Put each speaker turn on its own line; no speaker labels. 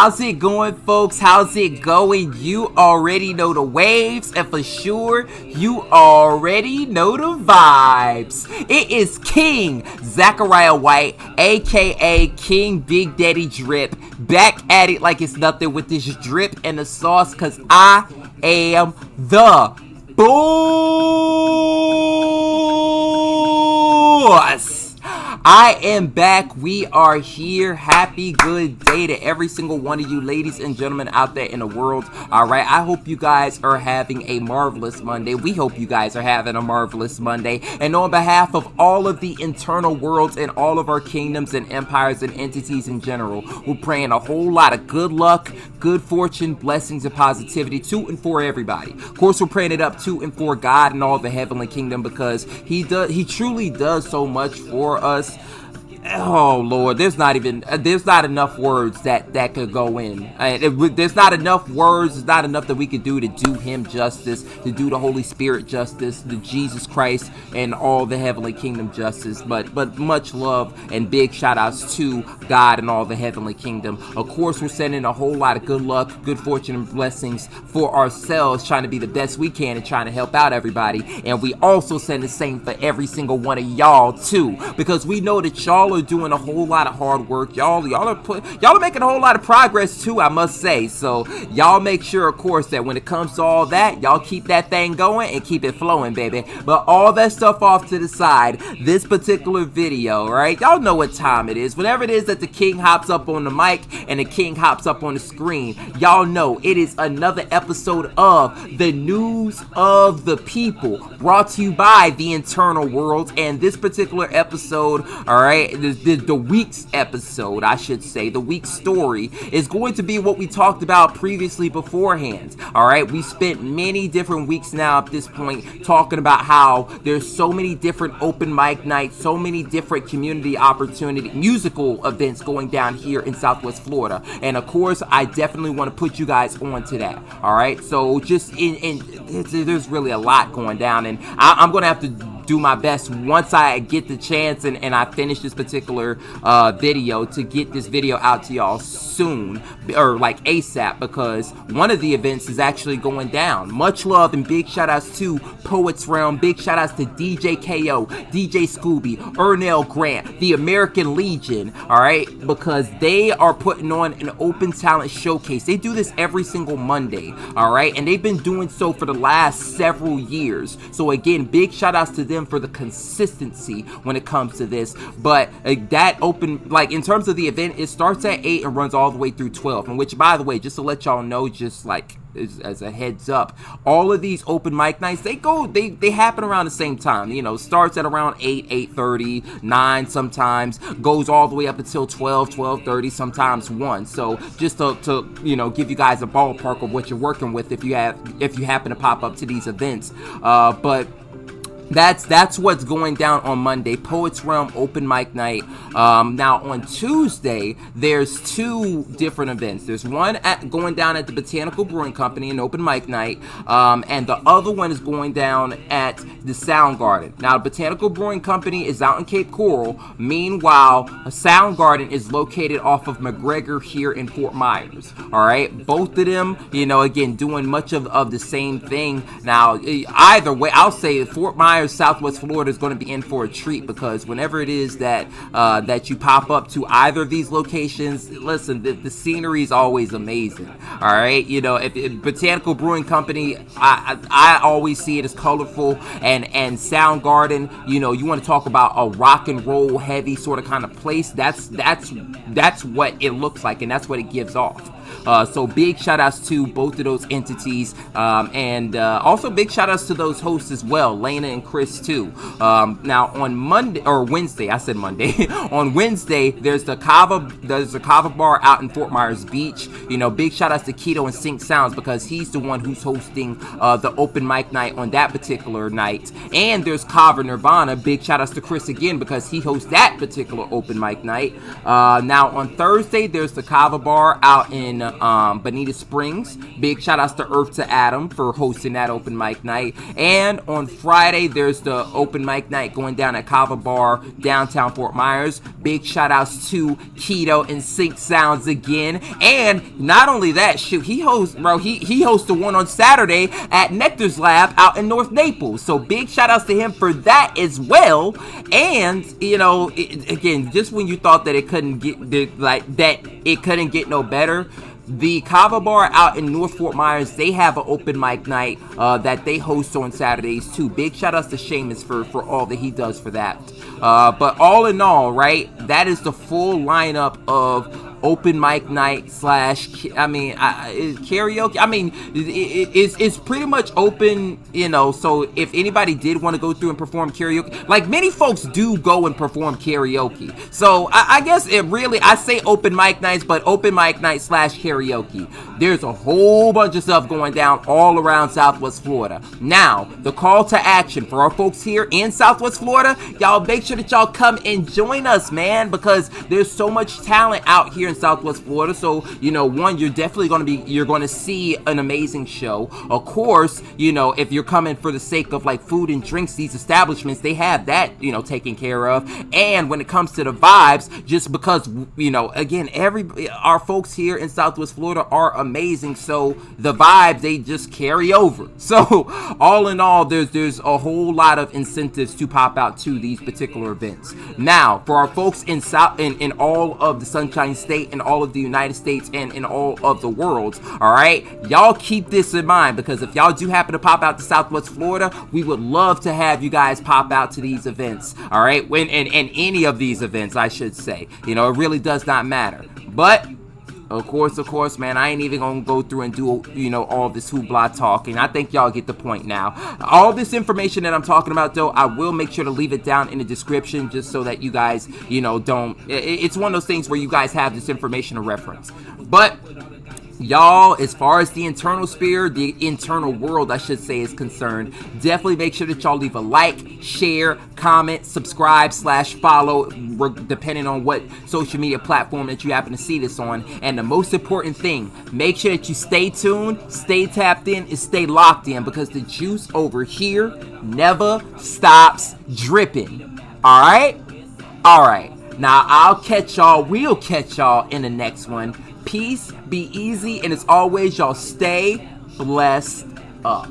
How's it going, folks? How's it going? You already know the waves, and for sure, you already know the vibes. It is King Zachariah White, aka King Big Daddy Drip, back at it like it's nothing with this drip and the sauce, cause I am the boss. I am back. We are here. Happy good day to every single one of you ladies and gentlemen out there in the world. Alright, I hope you guys are having a marvelous Monday. We hope you guys are having a marvelous Monday. And on behalf of all of the internal worlds and all of our kingdoms and empires and entities in general, we're praying a whole lot of good luck, good fortune, blessings, and positivity to and for everybody. Of course, we're praying it up to and for God and all the heavenly kingdom, because He truly does so much for us. Oh Lord, there's not enough words that could go in. There's not enough words. There's not enough that we could do to do Him justice, to do the Holy Spirit justice, to Jesus Christ and all the heavenly kingdom justice. But much love and big shout outs to God and all the heavenly kingdom. Of course, we're sending a whole lot of good luck, good fortune, and blessings for ourselves, trying to be the best we can and trying to help out everybody. And we also send the same for every single one of y'all too, because we know that y'all are doing a whole lot of hard work. Y'all are making a whole lot of progress too, I must say. So y'all make sure, of course, that when it comes to all that, y'all keep that thing going and keep it flowing, baby. But all that stuff off to the side, this particular video, right? Y'all know what time it is. Whenever it is that the king hops up on the mic and the king hops up on the screen, y'all know it is another episode of the News of the People, brought to you by the Internal World. And this particular episode, all right, the week's episode, I should say, the week's story is going to be what we talked about previously beforehand. All right, we spent many different weeks now at this point talking about how there's so many different open mic nights, so many different community opportunity musical events going down here in Southwest Florida. And of course, I definitely want to put you guys on to that. All right, so just there's really a lot going down, and I'm going to have to do my best once I get the chance and I finish this particular video to get this video out to y'all soon, or like ASAP, because one of the events is actually going down. Much love and big shout outs to Poetz Realm, big shout outs to DJ KO, DJ Skubii, Ernel Grant, the American Legion, alright, because they are putting on an open talent showcase. They do this every single Monday, alright, and they've been doing so for the last several years. So again, big shout outs to them for the consistency when it comes to this. But that open, like in terms of the event, it starts at 8 and runs all the way through 12, and which, by the way, just to let y'all know, just like as a heads up, all of these open mic nights, they happen around the same time. You know, starts at around 8:30, 9 sometimes, goes all the way up until 12:30, sometimes 1. So just to you know, give you guys a ballpark of what you're working with if you happen to pop up to these events. But that's what's going down on Monday, Poetz Realm open mic night. Now on Tuesday, there's two different events. There's one going down at the Botanical Brewing Company, an open mic night, and the other one is going down at the Sound Garden. Now, the Botanical Brewing Company is out in Cape Coral. Meanwhile, Sound Garden is located off of McGregor here in Fort Myers. All right, both of them, you know, again, doing much of the same thing. Now, either way, I'll say Fort Myers, Southwest Florida is going to be in for a treat, because whenever it is that you pop up to either of these locations, listen, the scenery is always amazing. All right, you know, if Botanical Brewing Company, I always see it as colorful, and Sound Garden, you know, you want to talk about a rock and roll heavy sort of kind of place. That's what it looks like, and that's what it gives off. So big shout outs to both of those entities, and also big shout outs to those hosts as well, Lena and Chris too. Now on Wednesday, I said Monday. On Wednesday, there's the Kava bar out in Fort Myers Beach. You know, big shout outs to Keto and Sync Sounds, because he's the one who's hosting the open mic night on that particular night. And there's Kava Nirvana. Big shout outs to Chris again, because he hosts that particular open mic night. Now on Thursday, there's the Kava bar out in Bonita Springs. Big shout outs to Earth to Adam for hosting that open mic night. And on Friday, there's the open mic night going down at Kava Bar, downtown Fort Myers. Big shout outs to Keto and Sync Sounds again. And not only that, shoot, he hosts the one on Saturday at Nectar's Lab out in North Naples. So big shout outs to him for that as well. And again, just when you thought that it couldn't get no better, the Kava Bar out in North Fort Myers, they have an open mic night that they host on Saturdays too. Big shout outs to Seamus for all that he does for that. But all in all, right, that is the full lineup of open mic night / karaoke. I mean, it's pretty much open, so if anybody did want to go through and perform karaoke, like many folks do go and perform karaoke. So I guess I say open mic nights, but open mic night / karaoke. There's a whole bunch of stuff going down all around Southwest Florida. Now, the call to action for our folks here in Southwest Florida, y'all make sure that y'all come and join us, man, because there's so much talent out here in Southwest Florida. So, one, you're definitely going to see an amazing show. Of course, if you're coming for the sake of like food and drinks, these establishments, they have that, taken care of. And when it comes to the vibes, just because, again, our folks here in Southwest Florida are amazing. So the vibes, they just carry over. So all in all, there's a whole lot of incentives to pop out to these particular events. Now, for our folks in all of the Sunshine State and all of the United States and in all of the world, all right, y'all keep this in mind, because if y'all do happen to pop out to Southwest Florida, we would love to have you guys pop out to these events, all right, and any of these events, I should say. It really does not matter. But of course, man, I ain't even gonna go through and do, all this hoopla talking. I think y'all get the point now. All this information that I'm talking about, though, I will make sure to leave it down in the description just so that you guys, don't. It's one of those things where you guys have this information to reference. But y'all, as far as the internal sphere, the internal world, I should say, is concerned, definitely make sure that y'all leave a like, share, comment, subscribe / follow, depending on what social media platform that you happen to see this on. And the most important thing, make sure that you stay tuned, stay tapped in, and stay locked in, because the juice over here never stops dripping. All right. Now we'll catch y'all in the next one. Peace, be easy, and as always, y'all stay blessed up.